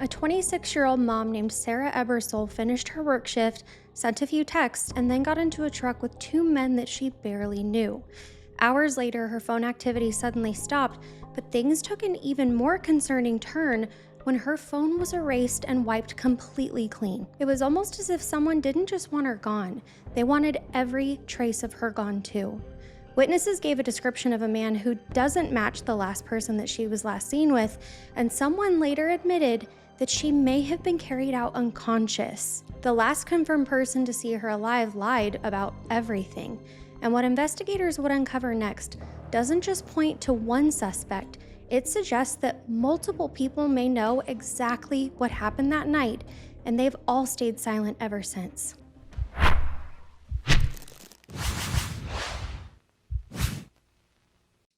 A 26-year-old mom named Sara Ebersole finished her work shift, sent a few texts, and then got into a truck with two men that she barely knew. Hours later, her phone activity suddenly stopped, but things took an even more concerning turn when her phone was erased and wiped completely clean. It was almost as if someone didn't just want her gone, they wanted every trace of her gone too. Witnesses gave a description of a man who doesn't match the last person that she was last seen with, and someone later admitted that she may have been carried out unconscious. The last confirmed person to see her alive lied about everything, and what investigators would uncover next doesn't just point to one suspect, it suggests that multiple people may know exactly what happened that night, and they've all stayed silent ever since.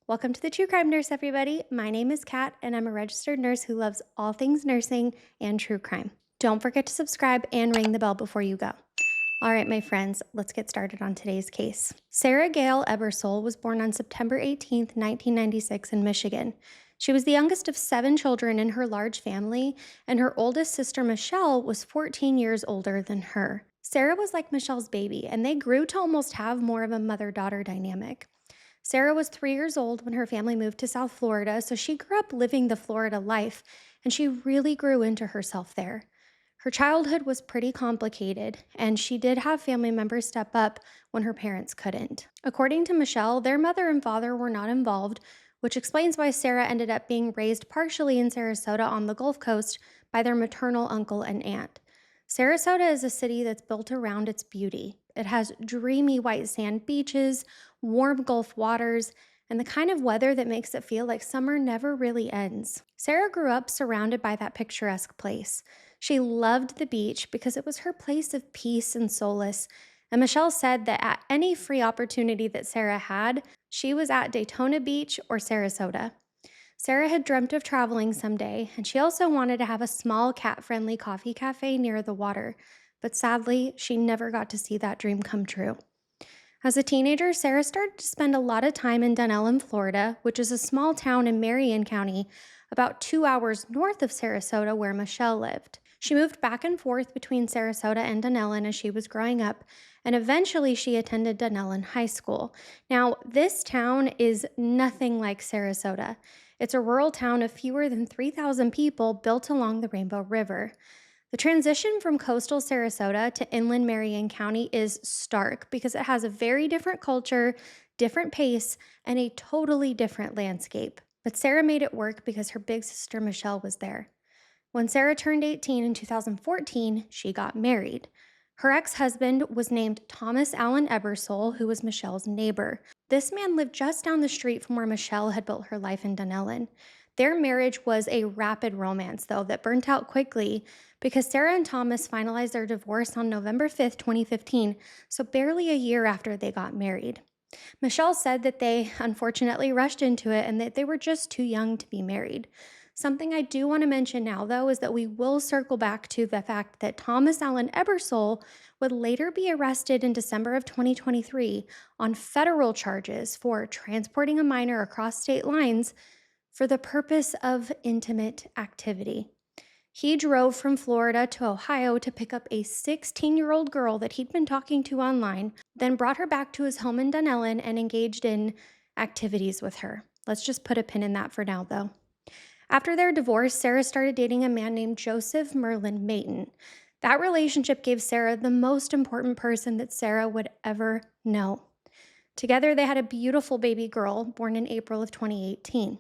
Welcome to the True Crime Nurse, everybody. My name is Kat, and I'm a registered nurse who loves all things nursing and true crime. Don't forget to subscribe and ring the bell before you go. All right, my friends, let's get started on today's case. Sara Gail Ebersole was born on September 18th, 1996 in Michigan. She was the youngest of 7 children in her large family, and her oldest sister, Michelle, was 14 years older than her. Sara was like Michelle's baby, and they grew to almost have more of a mother-daughter dynamic. Sara was 3 years old when her family moved to South Florida, so she grew up living the Florida life, and she really grew into herself there. Her childhood was pretty complicated, and she did have family members step up when her parents couldn't. According to Michelle, their mother and father were not involved, which explains why Sara ended up being raised partially in Sarasota on the Gulf Coast by their maternal uncle and aunt. Sarasota is a city that's built around its beauty. It has dreamy white sand beaches, warm Gulf waters, and the kind of weather that makes it feel like summer never really ends. Sara grew up surrounded by that picturesque place. She loved the beach because it was her place of peace and solace, and Michelle said that at any free opportunity that Sara had, she was at Daytona Beach or Sarasota. Sara had dreamt of traveling someday, and she also wanted to have a small cat-friendly coffee cafe near the water, but sadly, she never got to see that dream come true. As a teenager, Sara started to spend a lot of time in Dunellen, Florida, which is a small town in Marion County, about 2 hours north of Sarasota where Michelle lived. She moved back and forth between Sarasota and Dunellen as she was growing up, and eventually she attended Dunellen High School. Now, this town is nothing like Sarasota. It's a rural town of fewer than 3,000 people built along the Rainbow River. The transition from coastal Sarasota to inland Marion County is stark because it has a very different culture, different pace, and a totally different landscape. But Sara made it work because her big sister Michelle was there. When Sara turned 18 in 2014, she got married. Her ex-husband was named Thomas Allen Ebersole, who was Michelle's neighbor. This man lived just down the street from where Michelle had built her life in Dunellen. Their marriage was a rapid romance, though, that burnt out quickly because Sara and Thomas finalized their divorce on November 5th, 2015, so barely a year after they got married. Michelle said that they unfortunately rushed into it and that they were just too young to be married. Something I do want to mention now, though, is that we will circle back to the fact that Thomas Allen Ebersole would later be arrested in December of 2023 on federal charges for transporting a minor across state lines for the purpose of intimate activity. He drove from Florida to Ohio to pick up a 16-year-old girl that he'd been talking to online, then brought her back to his home in Dunellen and engaged in activities with her. Let's just put a pin in that for now, though. After their divorce, Sara started dating a man named Joseph Merlin Mayton. That relationship gave Sara the most important person that Sara would ever know. Together, they had a beautiful baby girl born in April of 2018.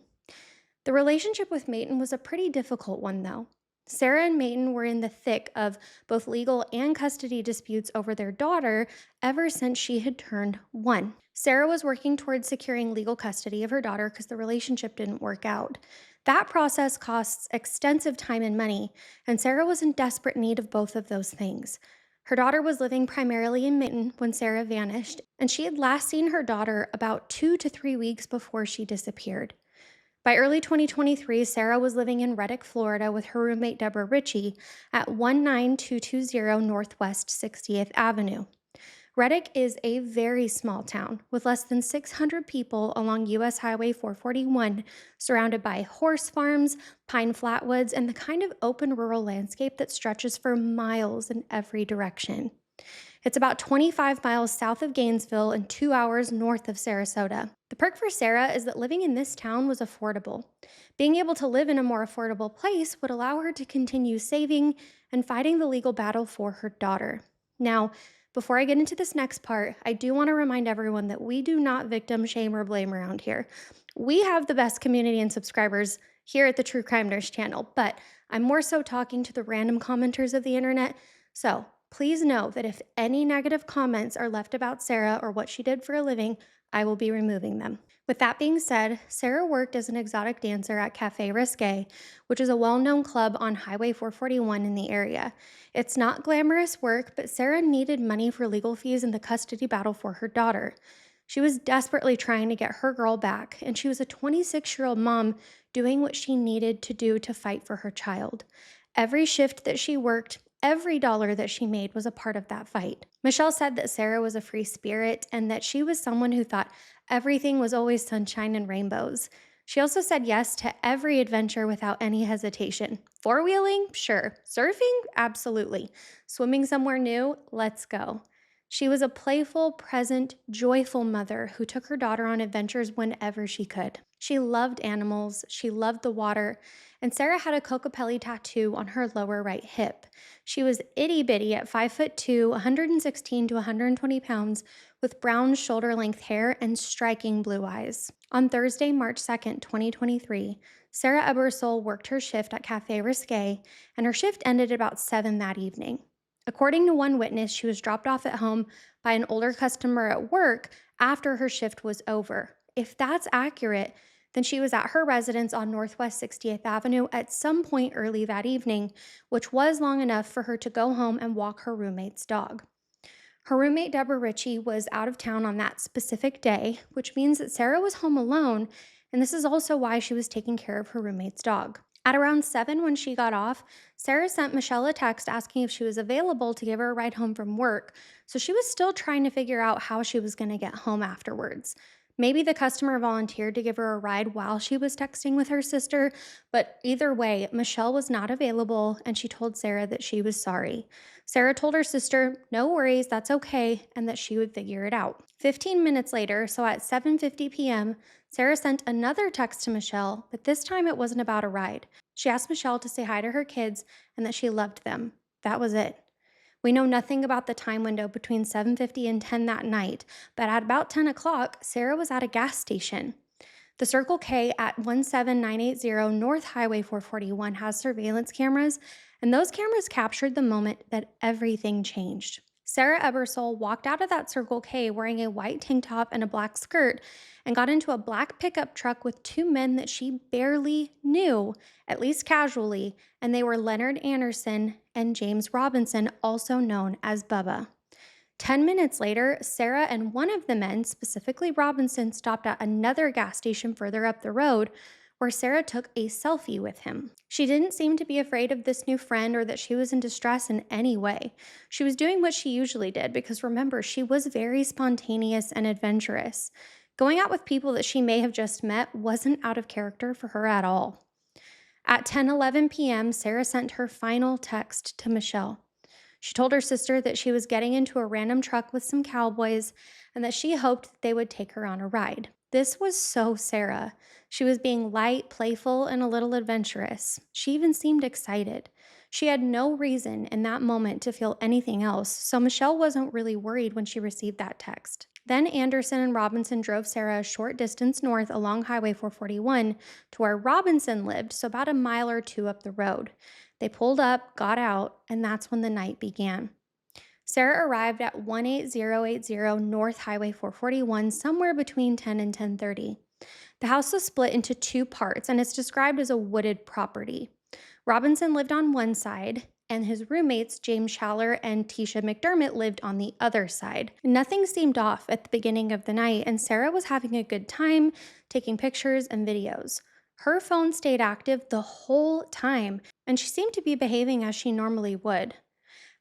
The relationship with Mayton was a pretty difficult one, though. Sara and Mayton were in the thick of both legal and custody disputes over their daughter ever since she had turned 1. Sara was working towards securing legal custody of her daughter because the relationship didn't work out. That process costs extensive time and money, and Sara was in desperate need of both of those things. Her daughter was living primarily in Minton when Sara vanished, and she had last seen her daughter about 2 to 3 weeks before she disappeared. By early 2023, Sara was living in Reddick, Florida with her roommate Deborah Ritchie at 19220 Northwest 60th Avenue. Reddick is a very small town with less than 600 people along US Highway 441, surrounded by horse farms, pine flatwoods, and the kind of open rural landscape that stretches for miles in every direction. It's about 25 miles south of Gainesville and 2 hours north of Sarasota. The perk for Sara is that living in this town was affordable. Being able to live in a more affordable place would allow her to continue saving and fighting the legal battle for her daughter. Now, before I get into this next part, I do want to remind everyone that we do not victim shame or blame around here. We have the best community and subscribers here at the True Crime Nurse channel, but I'm more so talking to the random commenters of the internet. So please know that if any negative comments are left about Sara or what she did for a living, I will be removing them. With that being said, Sara worked as an exotic dancer at Cafe Risque, which is a well-known club on Highway 441 in the area. It's not glamorous work, but Sara needed money for legal fees in the custody battle for her daughter. She was desperately trying to get her girl back, and she was a 26-year-old mom doing what she needed to do to fight for her child. Every shift that she worked, every dollar that she made was a part of that fight. Michelle said that Sara was a free spirit and that she was someone who thought everything was always sunshine and rainbows. She also said yes to every adventure without any hesitation. Four-wheeling? Sure. Surfing? Absolutely. Swimming somewhere new? Let's go. She was a playful, present, joyful mother who took her daughter on adventures whenever she could. She loved animals, she loved the water, and Sara had a Kokopelli tattoo on her lower right hip. She was itty bitty at 5'2", 116 to 120 pounds, with brown shoulder length hair and striking blue eyes. On Thursday, March 2nd, 2023, Sara Ebersole worked her shift at Cafe Risque, and her shift ended about 7 that evening. According to one witness, she was dropped off at home by an older customer at work after her shift was over. If that's accurate, then she was at her residence on Northwest 60th Avenue at some point early that evening, which was long enough for her to go home and walk her roommate's dog. Her roommate, Deborah Ritchie, was out of town on that specific day, which means that Sara was home alone, and this is also why she was taking care of her roommate's dog. At around 7 when she got off, Sara sent Michelle a text asking if she was available to give her a ride home from work, so she was still trying to figure out how she was going to get home afterwards. Maybe the customer volunteered to give her a ride while she was texting with her sister, but either way, Michelle was not available and she told Sara that she was sorry. Sara told her sister, no worries, that's okay, and that she would figure it out. 15 minutes later, so at 7:50 p.m., Sara sent another text to Michelle, but this time it wasn't about a ride. She asked Michelle to say hi to her kids and that she loved them. That was it. We know nothing about the time window between 7:50 and 10 that night, but at about 10 o'clock, Sara was at a gas station. The Circle K at 17980 North Highway 441 has surveillance cameras, and those cameras captured the moment that everything changed. Sara Ebersole walked out of that Circle K wearing a white tank top and a black skirt and got into a black pickup truck with two men that she barely knew, at least casually, and they were Leonard Anderson and James Robinson, also known as Bubba. 10 minutes later, Sara and one of the men, specifically Robinson, stopped at another gas station further up the road where Sara took a selfie with him. She didn't seem to be afraid of this new friend or that she was in distress in any way. She was doing what she usually did because remember, she was very spontaneous and adventurous. Going out with people that she may have just met wasn't out of character for her at all. At 10:11 p.m., Sara sent her final text to Michelle. She told her sister that she was getting into a random truck with some cowboys and that she hoped that they would take her on a ride. This was so Sara. She was being light, playful, and a little adventurous. She even seemed excited. She had no reason in that moment to feel anything else, so Michelle wasn't really worried when she received that text. Then Anderson and Robinson drove Sara a short distance north along Highway 441 to where Robinson lived, so about a mile or two up the road. They pulled up, got out, and that's when the night began. Sara arrived at 18080 North Highway 441 somewhere between 10 and 10:30. The house was split into two parts, and it's described as a wooded property. Robinson lived on one side, and his roommates, James Schaller and Tisha McDermott, lived on the other side. Nothing seemed off at the beginning of the night, and Sara was having a good time, taking pictures and videos. Her phone stayed active the whole time, and she seemed to be behaving as she normally would.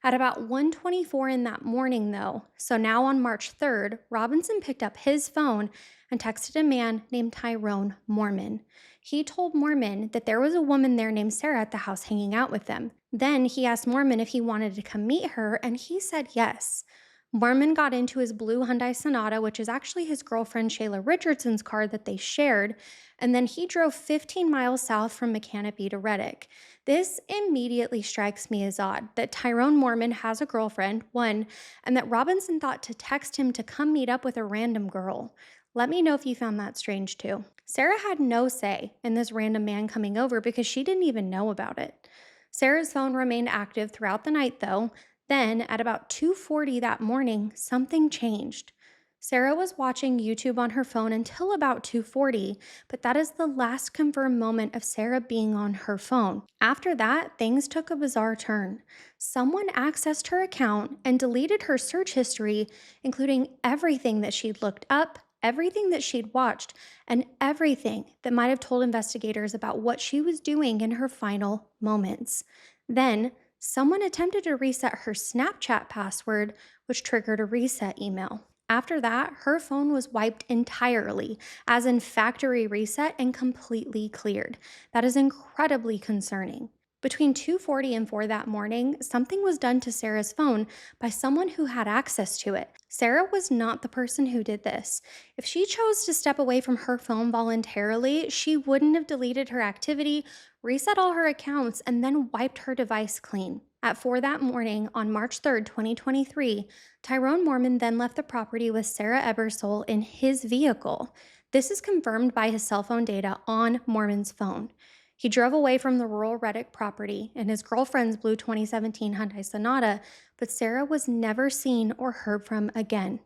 At about 1:24 in that morning, though, so now on March 3rd, Robinson picked up his phone and texted a man named Tyrone Mormon. He told Mormon that there was a woman there named Sara at the house hanging out with them. Then he asked Mormon if he wanted to come meet her, and he said yes. Mormon got into his blue Hyundai Sonata, which is actually his girlfriend Shayla Richardson's car that they shared, and then he drove 15 miles south from Mechanipe to Reddick. This immediately strikes me as odd that Tyrone Mormon has a girlfriend, one, and that Robinson thought to text him to come meet up with a random girl. Let me know if you found that strange too. Sara had no say in this random man coming over because she didn't even know about it. Sara's phone remained active throughout the night though. Then, at about 2:40 that morning, something changed. Sara was watching YouTube on her phone until about 2:40, but that is the last confirmed moment of Sara being on her phone. After that, things took a bizarre turn. Someone accessed her account and deleted her search history, including everything that she'd looked up, everything that she'd watched, and everything that might have told investigators about what she was doing in her final moments. Then, someone attempted to reset her Snapchat password, which triggered a reset email. After that, her phone was wiped entirely, as in factory reset and completely cleared. That is incredibly concerning. Between 2:40 and 4 that morning, something was done to Sara's phone by someone who had access to it. Sara was not the person who did this. If she chose to step away from her phone voluntarily, she wouldn't have deleted her activity, reset all her accounts, and then wiped her device clean. At 4 that morning, on March 3rd, 2023, Tyrone Mormon then left the property with Sara Ebersole in his vehicle. This is confirmed by his cell phone data on Mormon's phone. He drove away from the rural Reddick property in his girlfriend's blue 2017 Hyundai Sonata, but Sara was never seen or heard from again.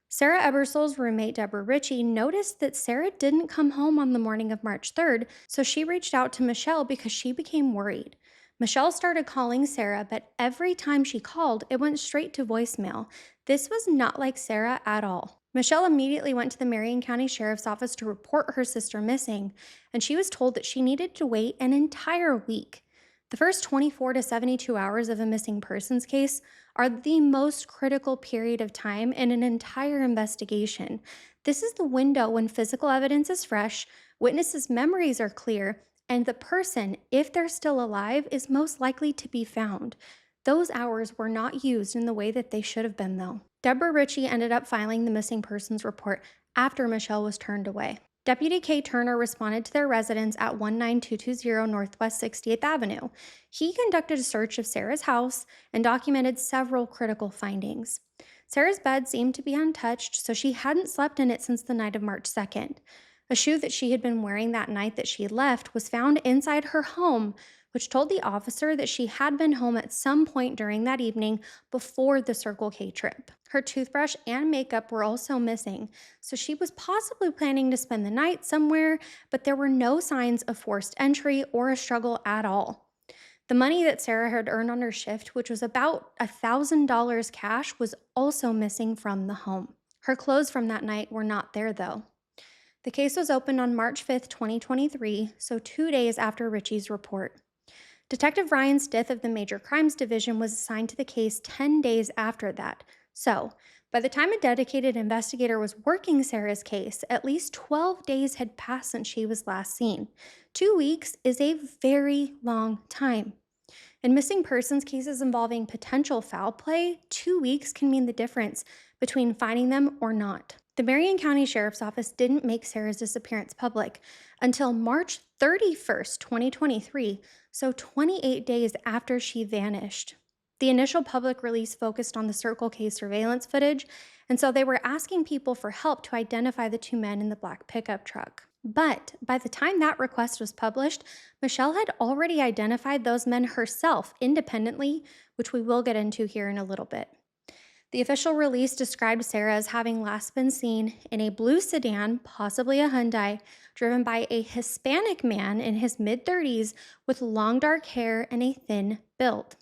Sara Ebersole's roommate, Deborah Ritchie, noticed that Sara didn't come home on the morning of March 3rd, so she reached out to Michelle because she became worried. Michelle started calling Sara, but every time she called, it went straight to voicemail. This was not like Sara at all. Michelle immediately went to the Marion County Sheriff's Office to report her sister missing, and she was told that she needed to wait an entire week. The first 24 to 72 hours of a missing persons case are the most critical period of time in an entire investigation. This is the window when physical evidence is fresh, witnesses' memories are clear, and the person, if they're still alive, is most likely to be found. Those hours were not used in the way that they should have been, though. Deborah Ritchie ended up filing the missing persons report after Michelle was turned away. Deputy Kay Turner responded to their residence at 19220 Northwest 68th Avenue. He conducted a search of Sara's house and documented several critical findings. Sara's bed seemed to be untouched, so she hadn't slept in it since the night of March 2nd. A shoe that she had been wearing that night that she left was found inside her home, which told the officer that she had been home at some point during that evening before the Circle K trip. Her toothbrush and makeup were also missing, so she was possibly planning to spend the night somewhere, but there were no signs of forced entry or a struggle at all. The money that Sara had earned on her shift, which was about $1,000 cash, was also missing from the home. Her clothes from that night were not there, though. The case was opened on March 5th, 2023, so 2 days after Ritchie's report. Detective Ryan Stith of the Major Crimes Division was assigned to the case 10 days after that. So, by the time a dedicated investigator was working Sara's case, at least 12 days had passed since she was last seen. 2 weeks is a very long time. In missing persons cases involving potential foul play, 2 weeks can mean the difference between finding them or not. The Marion County Sheriff's Office didn't make Sara's disappearance public until March 31st, 2023, so 28 days after she vanished. The initial public release focused on the Circle K surveillance footage, and so they were asking people for help to identify the two men in the black pickup truck. But by the time that request was published, Michelle had already identified those men herself independently, which we will get into here in a little bit. The official release described Sara as having last been seen in a blue sedan, possibly a Hyundai, driven by a Hispanic man in his mid-30s with long dark hair and a thin build.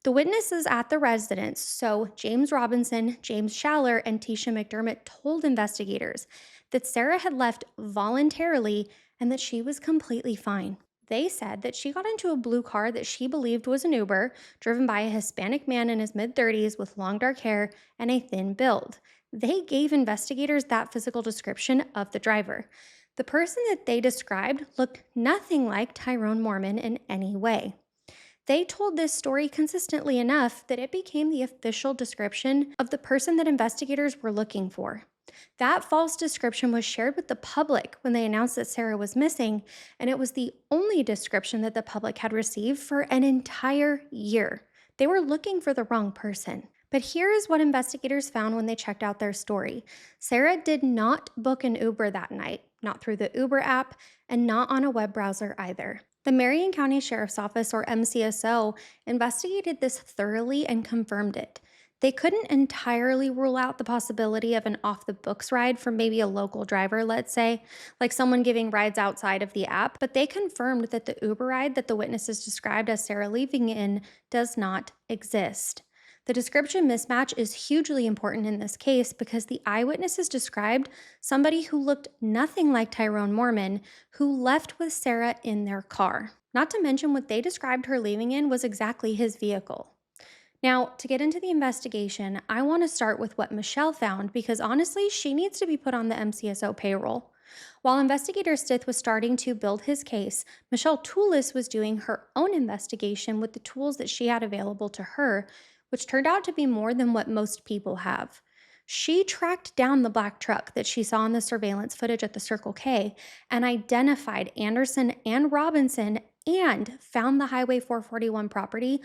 The witnesses at the residence, so James Robinson, James Schaller, and Tisha McDermott, told investigators that Sara had left voluntarily and that she was completely fine. They said that she got into a blue car that she believed was an Uber, driven by a Hispanic man in his mid 30s with long dark hair and a thin build. They gave investigators that physical description of the driver. The person that they described looked nothing like Tyrone Mormon in any way. They told this story consistently enough that it became the official description of the person that investigators were looking for. That false description was shared with the public when they announced that Sara was missing, and it was the only description that the public had received for an entire year. They were looking for the wrong person. But here is what investigators found when they checked out their story. Sara did not book an Uber that night, not through the Uber app, and not on a web browser either. The Marion County Sheriff's Office, or MCSO, investigated this thoroughly and confirmed it. They couldn't entirely rule out the possibility of an off the books ride from maybe a local driver, let's say, like someone giving rides outside of the app, but they confirmed that the Uber ride that the witnesses described as Sara leaving in does not exist. The description mismatch is hugely important in this case because the eyewitnesses described somebody who looked nothing like Tyrone Mormon who left with Sara in their car. Not to mention what they described her leaving in was exactly his vehicle. Now, to get into the investigation, I want to start with what Michelle found because honestly, she needs to be put on the MCSO payroll. While investigator Stith was starting to build his case, Michelle Toulis was doing her own investigation with the tools that she had available to her, which turned out to be more than what most people have. She tracked down the black truck that she saw in the surveillance footage at the Circle K and identified Anderson and Robinson and found the Highway 441 property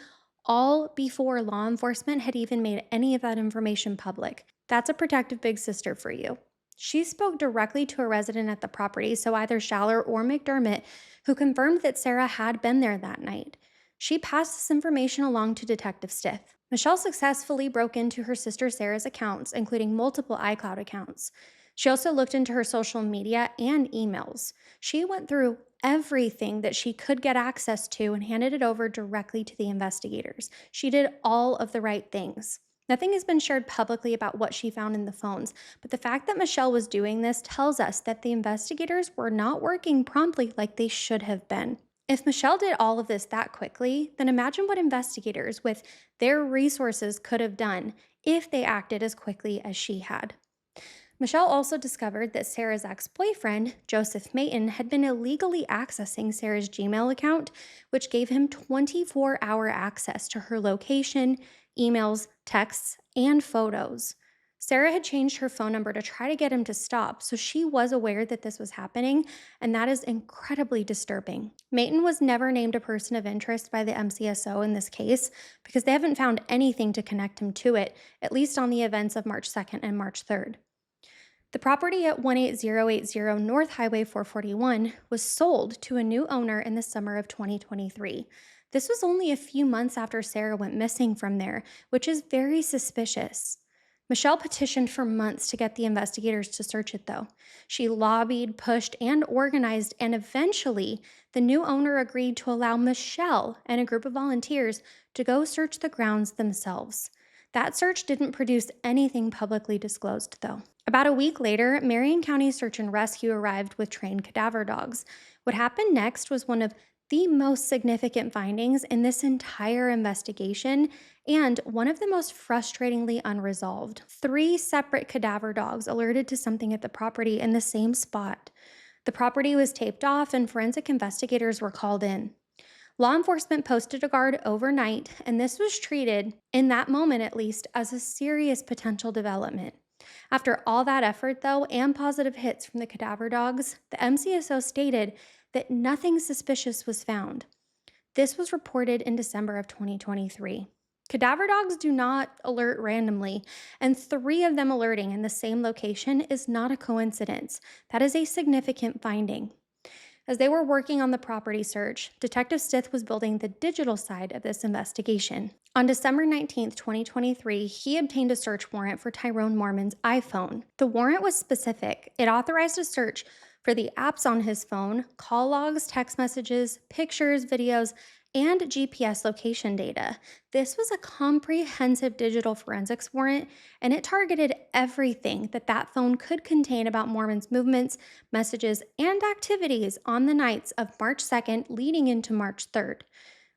all before law enforcement had even made any of that information public. That's a protective big sister for you. She spoke directly to a resident at the property, so either Schaller or McDermott, who confirmed that Sara had been there that night. She passed this information along to Detective Stith. Michelle successfully broke into her sister Sara's accounts, including multiple iCloud accounts. She also looked into her social media and emails. She went through everything that she could get access to and handed it over directly to the investigators. She did all of the right things. Nothing has been shared publicly about what she found in the phones, but the fact that Michelle was doing this tells us that the investigators were not working promptly like they should have been. If Michelle did all of this that quickly, then imagine what investigators with their resources could have done if they acted as quickly as she had. Michelle also discovered that Sara's ex-boyfriend, Joseph Mayton, had been illegally accessing Sara's Gmail account, which gave him 24-hour access to her location, emails, texts, and photos. Sara had changed her phone number to try to get him to stop, so she was aware that this was happening, and that is incredibly disturbing. Mayton was never named a person of interest by the MCSO in this case because they haven't found anything to connect him to it, at least on the events of March 2nd and March 3rd. The property at 18080 North Highway 441 was sold to a new owner in the summer of 2023. This was only a few months after Sara went missing from there, which is very suspicious. Michelle petitioned for months to get the investigators to search it, though. She lobbied, pushed, and organized, and eventually, the new owner agreed to allow Michelle and a group of volunteers to go search the grounds themselves. That search didn't produce anything publicly disclosed, though. About a week later, Marion County Search and Rescue arrived with trained cadaver dogs. What happened next was one of the most significant findings in this entire investigation and one of the most frustratingly unresolved. 3 separate cadaver dogs alerted to something at the property in the same spot. The property was taped off and forensic investigators were called in. Law enforcement posted a guard overnight, and this was treated, in that moment at least, as a serious potential development. After all that effort, though, and positive hits from the cadaver dogs, the MCSO stated that nothing suspicious was found. This was reported in December of 2023. Cadaver dogs do not alert randomly, and 3 of them alerting in the same location is not a coincidence. That is a significant finding. As they were working on the property search, Detective Stith was building the digital side of this investigation. On December 19, 2023, he obtained a search warrant for Tyrone Mormon's iPhone. The warrant was specific. It authorized a search for the apps on his phone, call logs, text messages, pictures, videos, and GPS location data. This was a comprehensive digital forensics warrant, and it targeted everything that phone could contain about Mormon's movements, messages, and activities on the nights of March 2nd leading into March 3rd.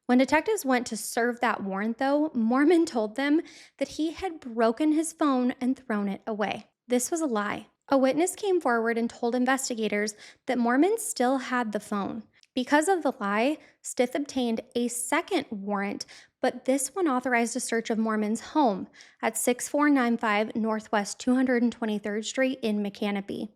When detectives went to serve that warrant, though, Mormon told them that he had broken his phone and thrown it away. This was a lie. A witness came forward and told investigators that Mormon still had the phone. Because of the lie, Stith obtained a second warrant, but this one authorized a search of Mormon's home at 6495 Northwest 223rd Street in Micanopy.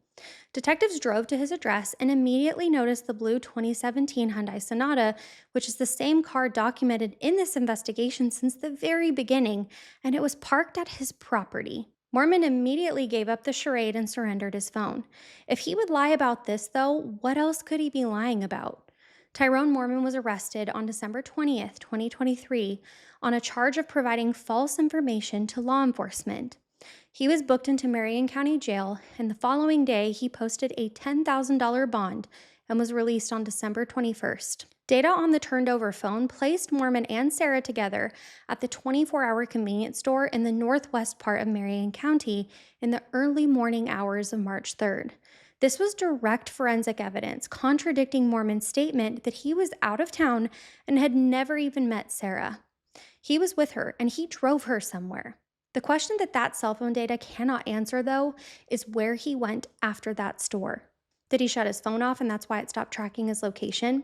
Detectives drove to his address and immediately noticed the blue 2017 Hyundai Sonata, which is the same car documented in this investigation since the very beginning, and it was parked at his property. Mormon immediately gave up the charade and surrendered his phone. If he would lie about this, though, what else could he be lying about? Tyrone Mormon was arrested on December 20th, 2023, on a charge of providing false information to law enforcement. He was booked into Marion County Jail, and the following day, he posted a $10,000 bond and was released on December 21st. Data on the turned over phone placed Mormon and Sara together at the 24-hour convenience store in the northwest part of Marion County in the early morning hours of March 3rd. This was direct forensic evidence contradicting Mormon's statement that he was out of town and had never even met Sara. He was with her and he drove her somewhere. The question that cell phone data cannot answer, though, is where he went after that store. Did he shut his phone off and that's why it stopped tracking his location?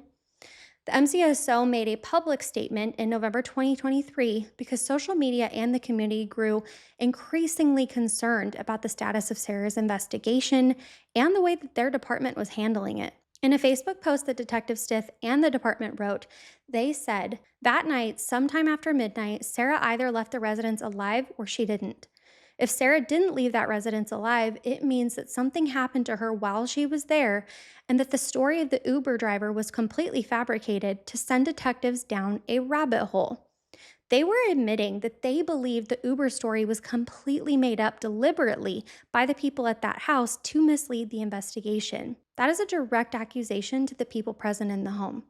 The MCSO made a public statement in November 2023 because social media and the community grew increasingly concerned about the status of Sara's investigation and the way that their department was handling it. In a Facebook post that Detective Stith and the department wrote, they said, "That night, sometime after midnight, Sara either left the residence alive or she didn't. If Sara didn't leave that residence alive, it means that something happened to her while she was there and that the story of the Uber driver was completely fabricated to send detectives down a rabbit hole." They were admitting that they believed the Uber story was completely made up deliberately by the people at that house to mislead the investigation. That is a direct accusation to the people present in the home.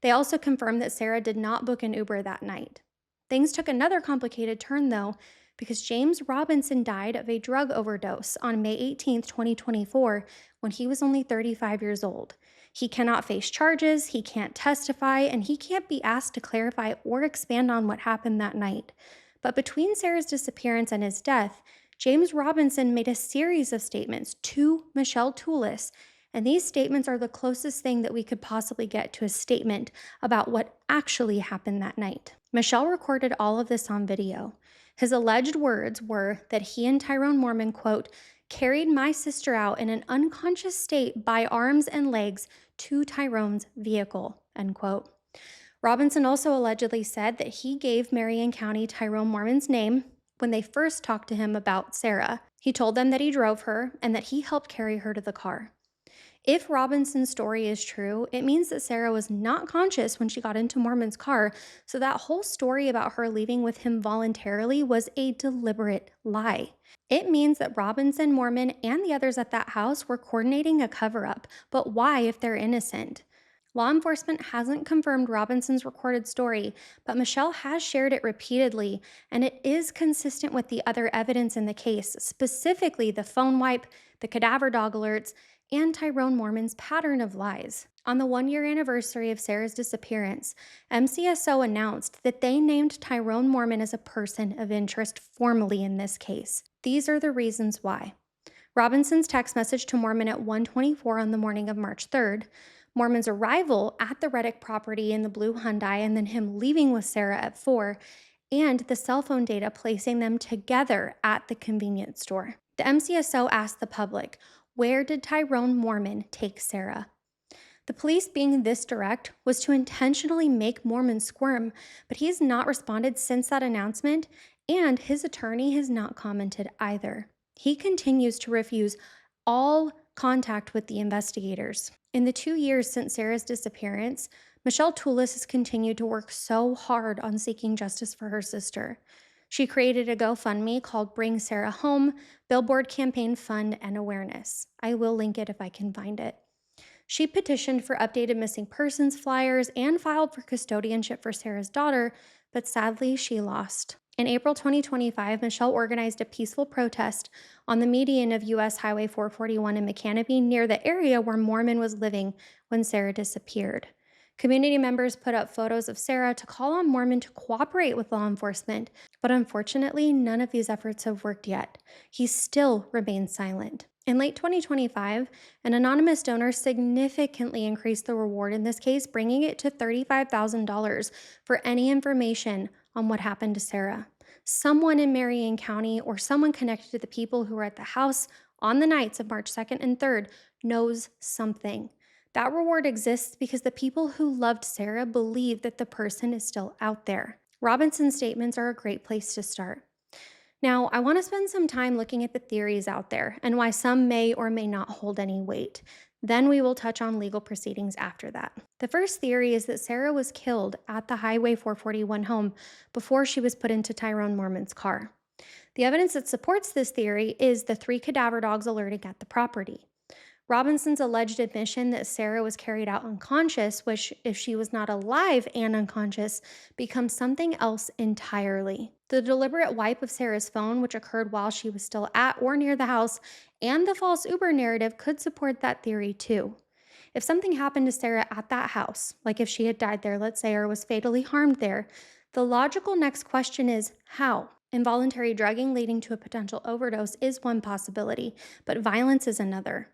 They also confirmed that Sara did not book an Uber that night. Things took another complicated turn, though, because James Robinson died of a drug overdose on May 18, 2024, when he was only 35 years old. He cannot face charges, he can't testify, and he can't be asked to clarify or expand on what happened that night. But between Sara's disappearance and his death, James Robinson made a series of statements to Michelle Toulis, and these statements are the closest thing that we could possibly get to a statement about what actually happened that night. Michelle recorded all of this on video. His alleged words were that he and Tyrone Mormon, quote, "carried my sister out in an unconscious state by arms and legs to Tyrone's vehicle," end quote. Robinson also allegedly said that he gave Marion County Tyrone Mormon's name when they first talked to him about Sara. He told them that he drove her and that he helped carry her to the car. If Robinson's story is true, it means that Sara was not conscious when she got into Mormon's car, so that whole story about her leaving with him voluntarily was a deliberate lie. It means that Robinson, Mormon, and the others at that house were coordinating a cover-up, but why if they're innocent? Law enforcement hasn't confirmed Robinson's recorded story, but Michelle has shared it repeatedly, and it is consistent with the other evidence in the case, specifically the phone wipe, the cadaver dog alerts, and Tyrone Mormon's pattern of lies. On the 1-year anniversary of Sara's disappearance, MCSO announced that they named Tyrone Mormon as a person of interest formally in this case. These are the reasons why. Robinson's text message to Mormon at 1:24 on the morning of March 3rd, Mormon's arrival at the Reddick property in the blue Hyundai, and then him leaving with Sara at 4, and the cell phone data placing them together at the convenience store. The MCSO asked the public, where did Tyrone Mormon take Sara? The police being this direct was to intentionally make Mormon squirm, but he has not responded since that announcement, and his attorney has not commented either. He continues to refuse all contact with the investigators. In the 2 years since Sara's disappearance, Michelle Toulis has continued to work so hard on seeking justice for her sister. She created a GoFundMe called Bring Sara Home, Billboard Campaign Fund and Awareness. I will link it if I can find it. She petitioned for updated missing persons flyers and filed for custodianship for Sara's daughter, but sadly, she lost. In April 2025, Michelle organized a peaceful protest on the median of US Highway 441 in McCanopy near the area where Mormon was living when Sara disappeared. Community members put up photos of Sara to call on Mormon to cooperate with law enforcement, but unfortunately, none of these efforts have worked yet. He still remains silent. In late 2025, an anonymous donor significantly increased the reward in this case, bringing it to $35,000 for any information on what happened to Sara. Someone in Marion County or someone connected to the people who were at the house on the nights of March 2nd and 3rd knows something. That reward exists because the people who loved Sara believe that the person is still out there. Robinson's statements are a great place to start. Now, I want to spend some time looking at the theories out there and why some may or may not hold any weight. Then we will touch on legal proceedings after that. The first theory is that Sara was killed at the Highway 441 home before she was put into Tyrone Mormon's car. The evidence that supports this theory is the 3 cadaver dogs alerting at the property. Robinson's alleged admission that Sara was carried out unconscious, which, if she was not alive and unconscious, becomes something else entirely. The deliberate wipe of Sara's phone, which occurred while she was still at or near the house, and the false Uber narrative could support that theory too. If something happened to Sara at that house, like if she had died there, let's say, or was fatally harmed there, the logical next question is how? Involuntary drugging leading to a potential overdose is one possibility, but violence is another.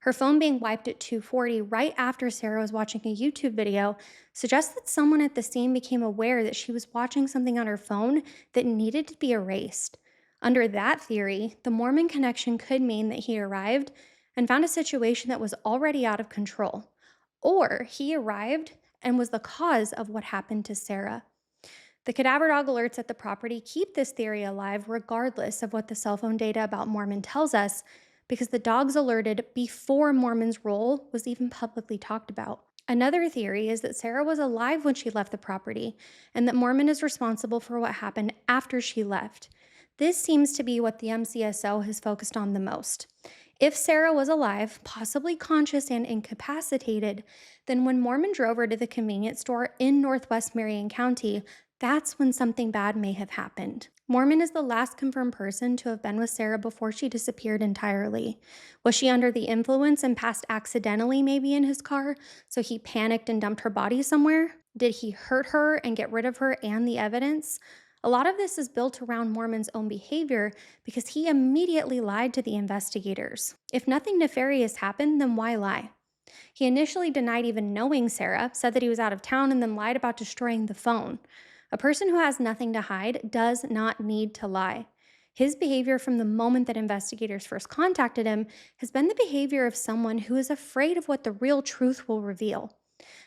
Her phone being wiped at 2:40 right after Sara was watching a YouTube video suggests that someone at the scene became aware that she was watching something on her phone that needed to be erased. Under that theory, the Mormon connection could mean that he arrived and found a situation that was already out of control, or he arrived and was the cause of what happened to Sara. The cadaver dog alerts at the property keep this theory alive regardless of what the cell phone data about Mormon tells us, because the dogs alerted before Mormon's role was even publicly talked about. Another theory is that Sara was alive when she left the property, and that Mormon is responsible for what happened after she left. This seems to be what the MCSO has focused on the most. If Sara was alive, possibly conscious and incapacitated, then when Mormon drove her to the convenience store in northwest Marion County, that's when something bad may have happened. Mormon is the last confirmed person to have been with Sara before she disappeared entirely. Was she under the influence and passed accidentally maybe in his car, so he panicked and dumped her body somewhere? Did he hurt her and get rid of her and the evidence? A lot of this is built around Mormon's own behavior because he immediately lied to the investigators. If nothing nefarious happened, then why lie? He initially denied even knowing Sara, said that he was out of town, and then lied about destroying the phone. A person who has nothing to hide does not need to lie. His behavior from the moment that investigators first contacted him has been the behavior of someone who is afraid of what the real truth will reveal.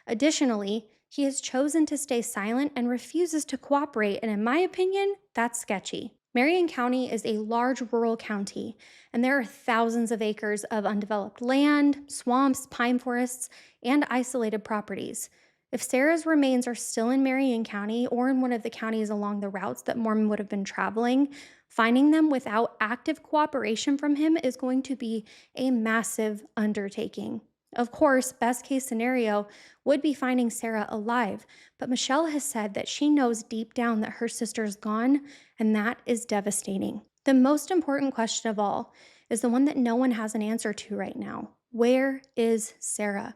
Additionally, he has chosen to stay silent and refuses to cooperate, and in my opinion, that's sketchy. Marion County is a large rural county, and there are thousands of acres of undeveloped land, swamps, pine forests, and isolated properties. If Sara's remains are still in Marion County or in one of the counties along the routes that Mormon would have been traveling, finding them without active cooperation from him is going to be a massive undertaking. Of course, best case scenario would be finding Sara alive, but Michelle has said that she knows deep down that her sister is gone, and that is devastating. The most important question of all is the one that no one has an answer to right now. Where is Sara?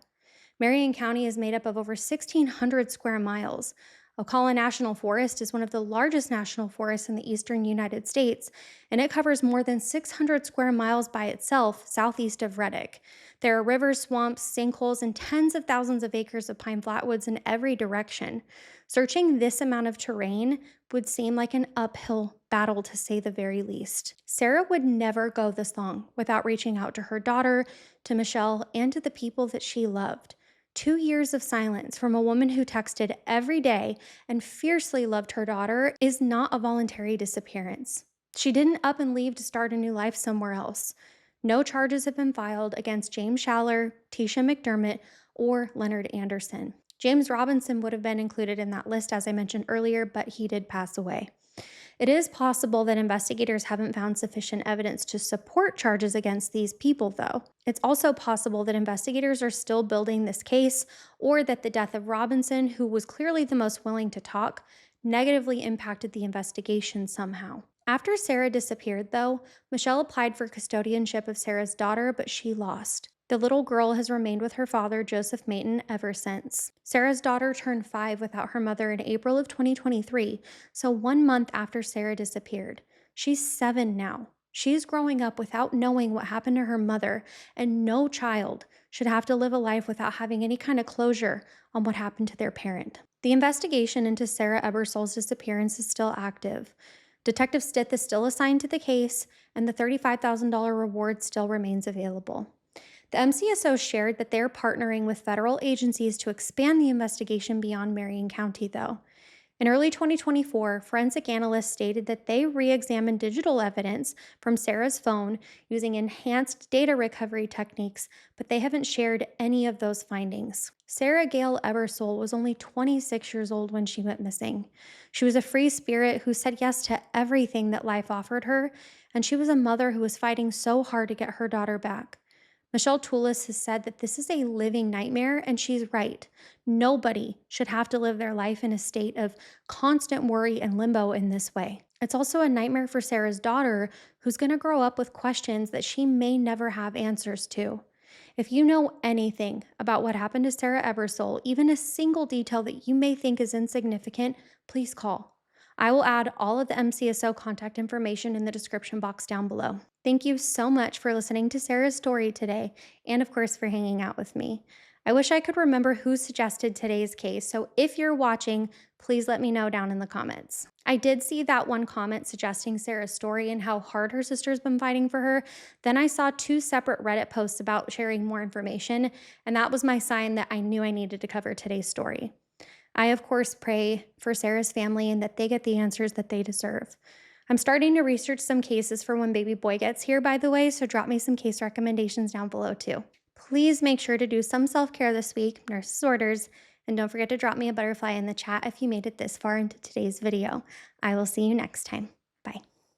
Marion County is made up of over 1,600 square miles. Ocala National Forest is one of the largest national forests in the eastern United States, and it covers more than 600 square miles by itself southeast of Reddick. There are rivers, swamps, sinkholes, and tens of thousands of acres of pine flatwoods in every direction. Searching this amount of terrain would seem like an uphill battle, to say the very least. Sara would never go this long without reaching out to her daughter, to Michelle, and to the people that she loved. 2 years of silence from a woman who texted every day and fiercely loved her daughter is not a voluntary disappearance. She didn't up and leave to start a new life somewhere else. No charges have been filed against James Schaller, Tisha McDermott, or Leonard Anderson. James Robinson would have been included in that list, as I mentioned earlier, but he did pass away. It is possible that investigators haven't found sufficient evidence to support charges against these people, though. It's also possible that investigators are still building this case, or that the death of Robinson, who was clearly the most willing to talk, negatively impacted the investigation somehow. After Sara disappeared, though, Michelle applied for custodianship of Sara's daughter, but she lost. The little girl has remained with her father, Joseph Mayton, ever since. Sara's daughter turned 5 without her mother in April of 2023, so 1 month after Sara disappeared. She's 7 now. She's growing up without knowing what happened to her mother, and no child should have to live a life without having any kind of closure on what happened to their parent. The investigation into Sara Ebersole's disappearance is still active. Detective Stith is still assigned to the case, and the $35,000 reward still remains available. The MCSO shared that they're partnering with federal agencies to expand the investigation beyond Marion County, though. In early 2024, forensic analysts stated that they re-examined digital evidence from Sara's phone using enhanced data recovery techniques, but they haven't shared any of those findings. Sara Gail Ebersole was only 26 years old when she went missing. She was a free spirit who said yes to everything that life offered her, and she was a mother who was fighting so hard to get her daughter back. Michelle Toulis has said that this is a living nightmare, and she's right. Nobody should have to live their life in a state of constant worry and limbo in this way. It's also a nightmare for Sara's daughter, who's going to grow up with questions that she may never have answers to. If you know anything about what happened to Sara Ebersole, even a single detail that you may think is insignificant, please call. I will add all of the MCSO contact information in the description box down below. Thank you so much for listening to Sara's story today, and of course for hanging out with me. I wish I could remember who suggested today's case, so if you're watching, please let me know down in the comments. I did see that one comment suggesting Sara's story and how hard her sister's been fighting for her. Then I saw 2 separate Reddit posts about sharing more information, and that was my sign that I knew I needed to cover today's story. I, of course, pray for Sara's family and that they get the answers that they deserve. I'm starting to research some cases for when baby boy gets here, by the way, so drop me some case recommendations down below too. Please make sure to do some self-care this week, nurse's orders, and don't forget to drop me a butterfly in the chat if you made it this far into today's video. I will see you next time. Bye.